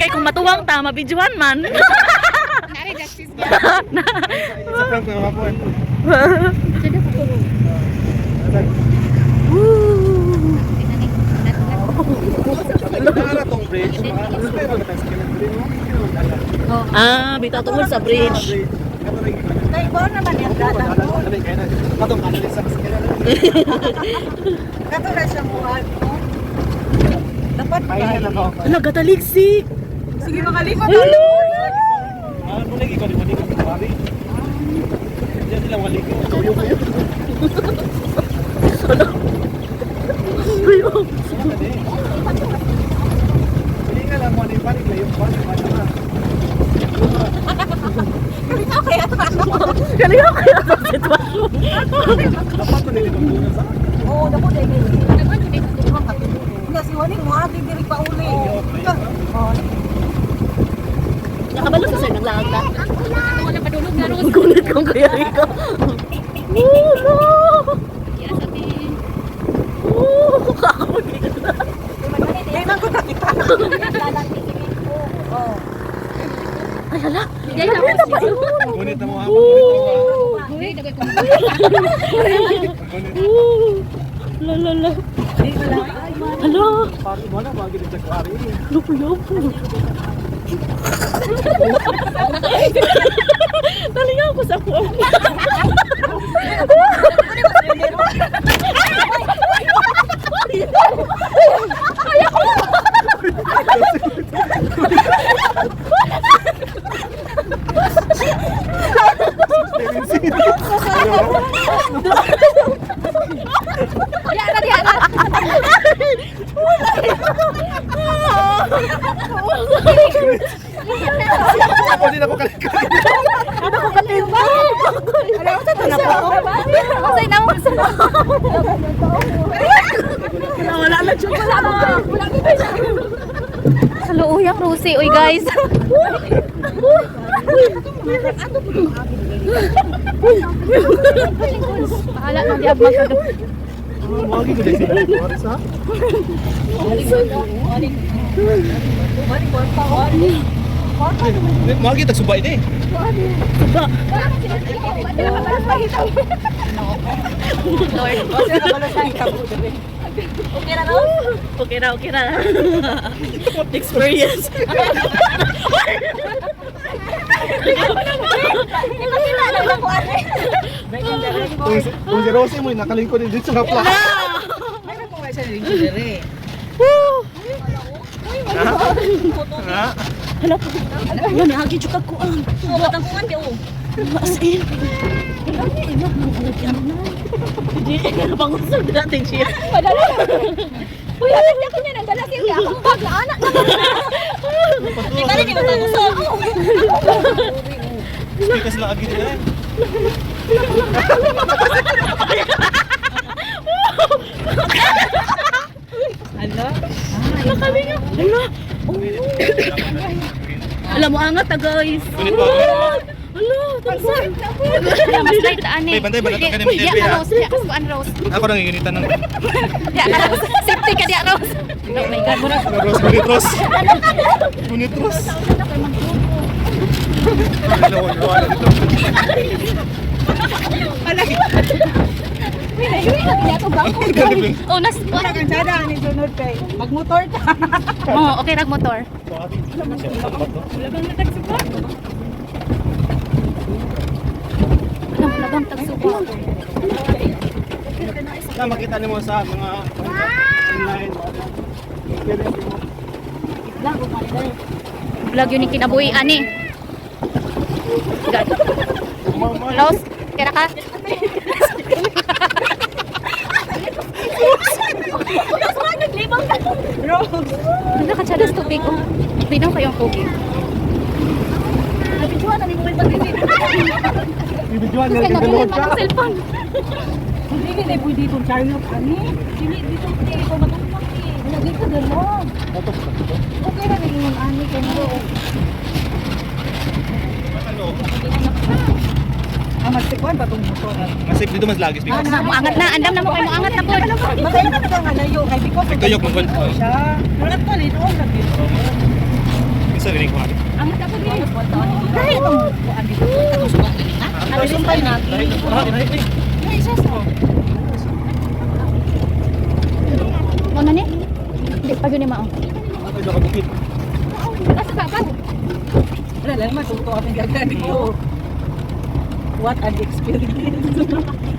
kay kung matuwang ta, mabidyohan man. Nari justice ba? Sa prank na hapon. Sudah ko po. Ano tong bridge? Ah, bitaw tungod sa bridge. Kay ko naman yung gata ko. Katong kanalis sa kaskila. Kato na siya buhat mo. Dapat ba? Ano, gataligsik. Sige makalikot. Hello! Ano lagi ko di mo dito pari. Diyan sila walig. Tuyo kayo. Tuyo. Hindi nga lang mo ni pari kayo pari na. Kaya kaya sa sitwasyon. Dapat ko nito muna sa. Oo, dako dai. Dako dai ko katulog. Nga si Wani mo ati diri pa uli. Oh. Nakabalo sa sir, naglaag na. Wala padulog na ron. Gulit kong kaya ikaw. No! Ya sabi. Kakapagin na. Dai man ko nakita. Oh. Ay, hala. Dai na pa yun. Ngunit na mo hapon. Dai dagay ko. La. Hala. Pari mo na bagi din sa pari. Lupo. Nalingaw ko sa kuwan. Ako din ako kalikot. Ano sa to na po? Masay na mo sa. Wala na siya. Wala dito siya. Kaluuyang Rosie, oy guys. Bahala nang diab magkado. Bagi ko din sila. Oras ha. Magi tag subay ni. Suba. Okay na. Experience. Kung si Rosie mo nakalingkod din dito sa hapla. Ha? Hala po. Yan, hagi juga ko ang. Matangkungan di oh. As in. Hindi, pangusog natin siya. Uy, anak niya ko niya nang galas yung akong bag na anak na. Di ba rin yung matangusog? Hindi kasi lagi din eh. Ano? Hala kami nga. Hala. Alam mo, angat na guys. Ngunit ba? Hala, tansan. Mas light ani. Hey, bantay ba natin ka naman Diya TV, ka ha? Rose, diya ka kuan Rose. Ako nang inginitan ng Diya ka Rose. Safety ka diya Rose. Oh my god, mura. Gunit Ros. Lawan dito. Oh, nas kuan. Kansada ni sunod kay magmotor ka. Oh, okay rag motor. Labang tagsuba. Na makita niyo sa mga online. Vlog yun yung kinabuhi ani. God. Rose, kira ka? Ano ka chadas tubig oh. Binaw kayong tubig. Nabidyohan na ni mo pag-ibig. Bibidyoan Kaya niya nabilin dalawang mo ka. ng cellphone. Hindi na pwede itong Charlotte ani. Dili, dito ko matulog eh. Wala dito dalon. Okay na rin yung ani kay mo. Magsikwan pa itong motor. Masip dito mas lagis because. Angat na, andam na mo kayo, angat na po. Matay na ka nga layo kay because Nagtuyok mo kon. siya. Wala pa rin oh lagi. Sa rin ko. Ang ako din. Dahil itong buwan dito. Katusugan ka nila. Ano sumpay natin? Ay, isa sa. Mo na ni? Hindi pa yun mao. Ay, nakabukit. Asa ka pa? Wala lang matuto kami gagawin ko. What an experience.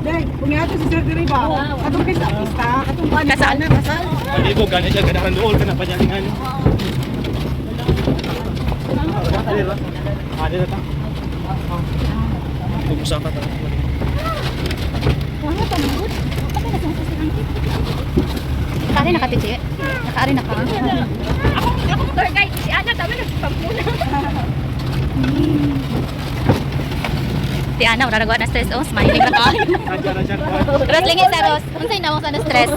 Dahil, kung nga ito si Sir Diriba, atong kayo sa pista, atong ba Kasal na, kasal. Hindi ko ganit siya ganahan doon ka na pa dyan. Alira. Alira ta. Mag-usap ta. Wala pa nagod. Nakaari na ka, Titi. Nakaari na ka. Ako tour guide. Si Ana, tama na. Pagmuna. Si Ana, wala nagawa na stress. Oh, smiling na ka. Nandiyan na siya. Ros, lingit sa Ros. Unsay na mo sa stress?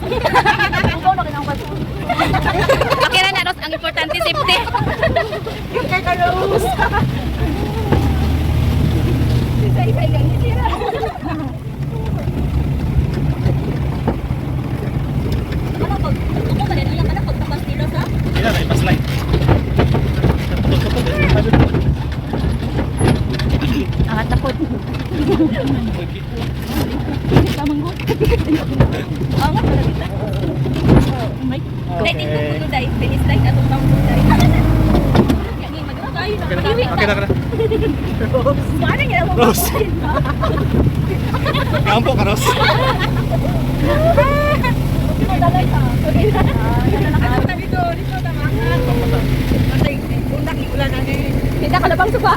Okay na na, Ros. Ang importante, safety. Kay Carlos. Isa-isa lang. Sira. Ano pag, ako ba rin? Alam ka na pagtapas ni Ros, ha? Kaya na, ipaslide. Angat na po. Tamang go. Angat pala kita. Dahil tingko ko dahil. Finish line atong tamang dahil. Kaya magawa tayo na. Mag-iwik Okay na ka na. Paano niya naman Rose. Kampo ka, Rose. Madalay ka. Okay na. Ano dito? Dito tama. Kasi undak ni ulan na ni. Kita ka na bang suba?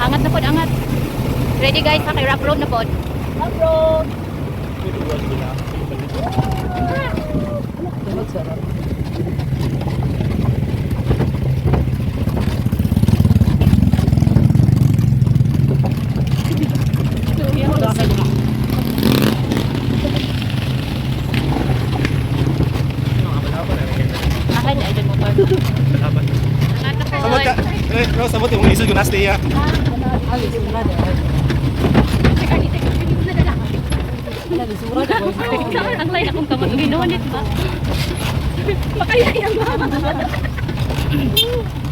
Angat na po, angat. Ready guys, ha? Kay rock road na po. Rock road. Akin na, idol mo pa. Angat na po. Sabot ka. Rose, sabot yung isod yung nasti ya. Ang lain akong kamot. Ginunit ba? Makaya yan ba?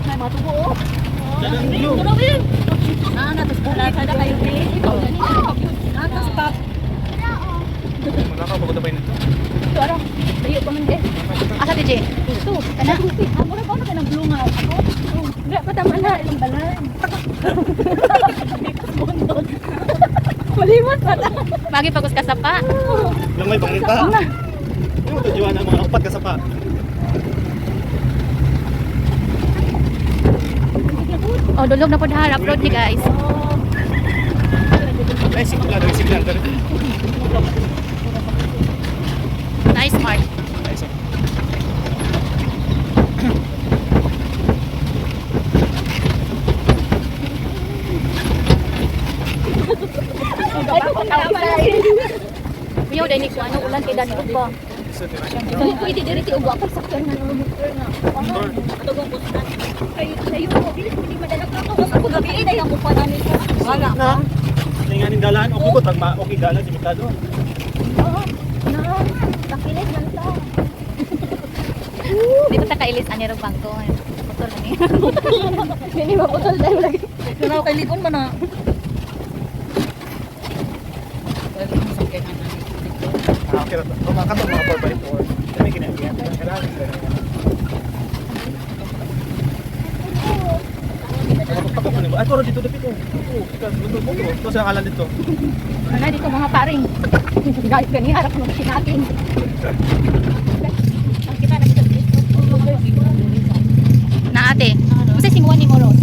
Ay, matubo oh. Nasa kayo stop. Makakapagod na pa yun ito. Ito, arang. Layo pa man din. Asa, TJ? Ito. Kana? Mura ba na ka ng blunga? Ako? Hindi, patama na. Ilang balan. Malimot pa na. Magi pagos ka sa pa. Lang may pangita. Yung matujuan ng mga upat ka sa pa. Oh, dulog na po na. Road ni guys. Ay, sigla. Nice, Mark. Nice. Ay, kung Miyaw, dahil ko ano ulan kay Dani ko. Pwede diriti ugwa pa sakyan na motor nga. Ito gong kustan. Ay, sayo ko dili ko di madalag ako. Ako gabi ay dayang ko pa nani ko. Wala Na. Tinganin dalan. Okay ko tagma. Okay dalan si Mitado. Oo. Na. Nakilis man ta. Di ko ta kailis ani ro bangko. Motor na ni. Bini maputol dahil lagi. Kunaw kay likon man na. Okay na to. Kumakatong mga 4x4. Kami kinagyan. Kailangan Tapos na ay, pero dito dito. Ito sa kalan dito. Ano dito mga paring. Guys, gani harap mo kinaking. Kita na dito. Na ate. Kasi singuan ni Moros.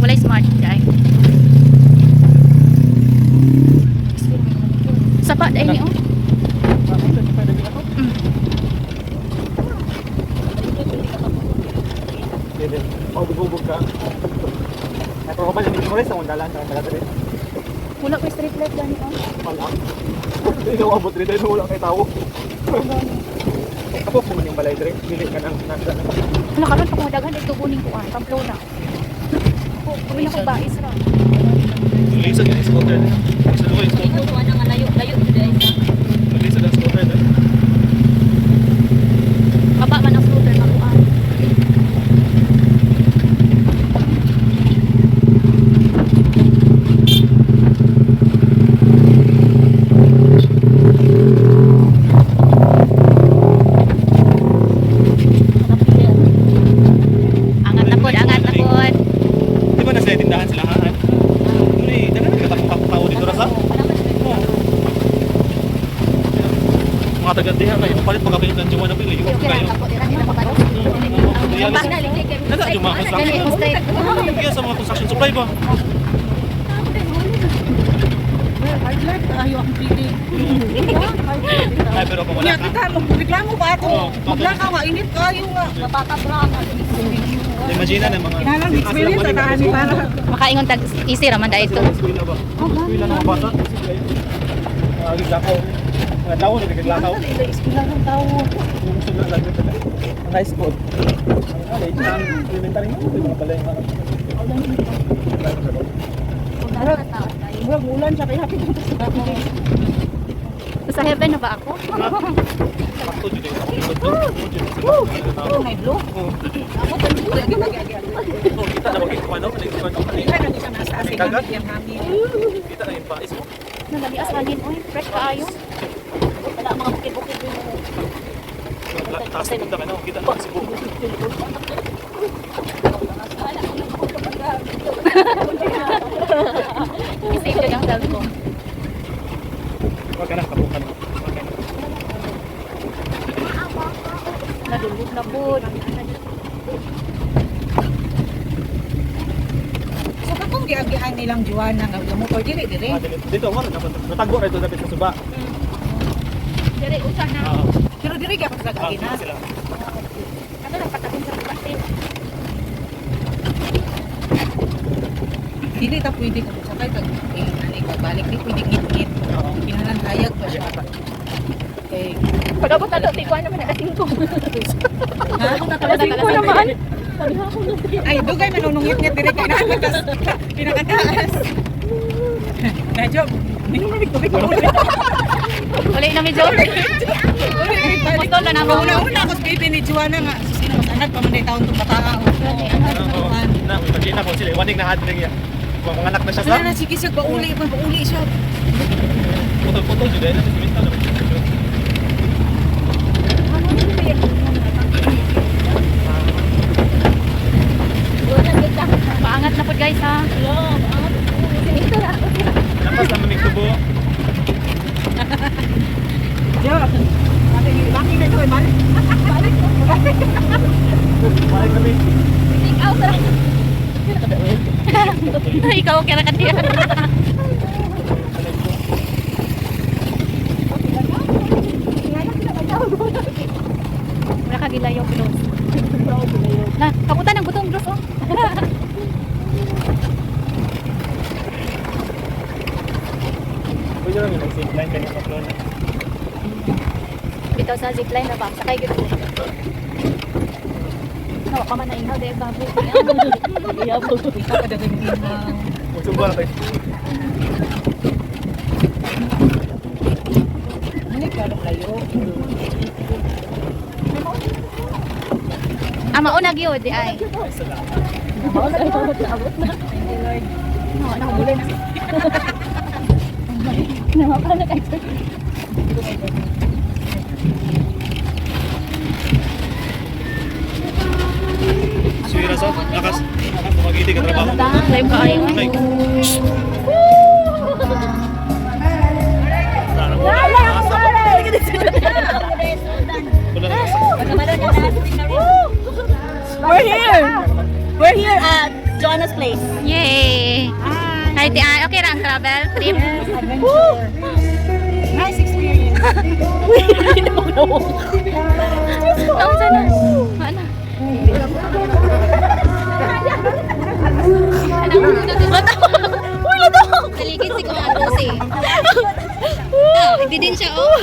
Walay smart guy. Sapa dahil ni oh. Bubog ka. Ay, pero kapal yung Morris, ang dalan sa talaga rin. Wala ko street light gani oh. Wala. Hindi na abot rin dahil wala kay tao. Ako po man yung balay rin. Bili ka ng nagdala. Ano karon pa ko dagan ito kuning kuan, Pamplona. Ko, kumin ako ba Isra. Tulisan yung scooter na. Sa luwa yung scooter. Ito kuha na nga layo dito isa. Tulisan ang scooter na. Baba man ang scooter makuha. Angat na pod, angat na pod. Di ba nasa tindahan sila ha? Ano eh, dagan nagkatapong dito rasa? Mga taga-diha kayo, palit pagkapilit ng Jawa na pili. Yung kayo. Nasa yung mga construction. Kaya sa mga construction supply ba? Hard life, ayaw akong pili. Ay, pero kung wala Kaya ka. kita, magreklamo ba ako? Oo, Maglakaw nga, init kayo nga. Imagine na mga... Kinalang experience sa tahan para. Makaingon tag easy raman da ito. Eskwela ba? Eskwela ng mga bata. Giglakaw. Mga tao na giglakaw. Eskwela ng tao. Ang high school. Ang elementary mo. Mga pala yung Murag ulan siya, kaya hapit mo sa kapit. Sa heaven na ba ako? Sakto dito. Oh, may blue. Ako pa blue. Kita na bakit kung ano? Kaya na siya nasa asin Kagat? yung hangin. Kita na yung pais mo. Nagalias hangin oy, fresh kaayo. Wala mga bukid-bukid din. Taas na punta ka na. Kita na si Buko. Isip ko yung cellphone. Huwag ka na. Kabukan mo. Nadulog na po. So katong giagian nilang Juana nga motor dili dili. Dito mo. Natagbo na ito dapat sa suba. Dire usa na. Pero dili gyud sa gagina. Sila. Ano lang patakin sa plastic. Dili ta pwede ka sakay tag ani ka balik di pwede ngit-ngit. Kinalang hayag pa siya. Okay. Pagabot na ti ko naman naka 5. Ha? Ko naman. Ay, dugay manunong ngit-ngit diri kay pinakataas. Medyo, hindi mo nagtubig ko. Uli na medyo. Gusto na naman. Una-una ako sa baby ni Juana nga. Sino mas anak pa man taon itong bataa. Na, imagine ko sila. Waning na hadring yan. Mga anak na siya sa. Wala na, sige siya, pauli siya. Putol-putol juga na. Siminta na. Paangat na po guys ha. Lapas naman yung tubo. Yo, laki na ito eh, man. Balik kami. Ikaw sa. Ikaw kira ka diyan. Wala ka gilayo bros. Na, kabutan ng butong bros oh. Pwede lang yung zipline kanina sa floor na. Bitaw sa zipline na ba? Sakay gito. Nawa ka man na inaw dahil baboy. Ikaw pa dagang ginaw. Magsumba na tayo. Ano ka nung layo? Mauna gyud di ay. Nakabulay na. Namapala kay Suwira sa lakas. Magiti ka trabaho. Live ka ayo. Ay. We're here at Joanna's place. Yay! Hi, ti ay. Okay ra ang travel trip. Nice experience. Taon sana. Ano? Uy, lato! Kaligid si Kuya Lucy. Hindi din siya, oh.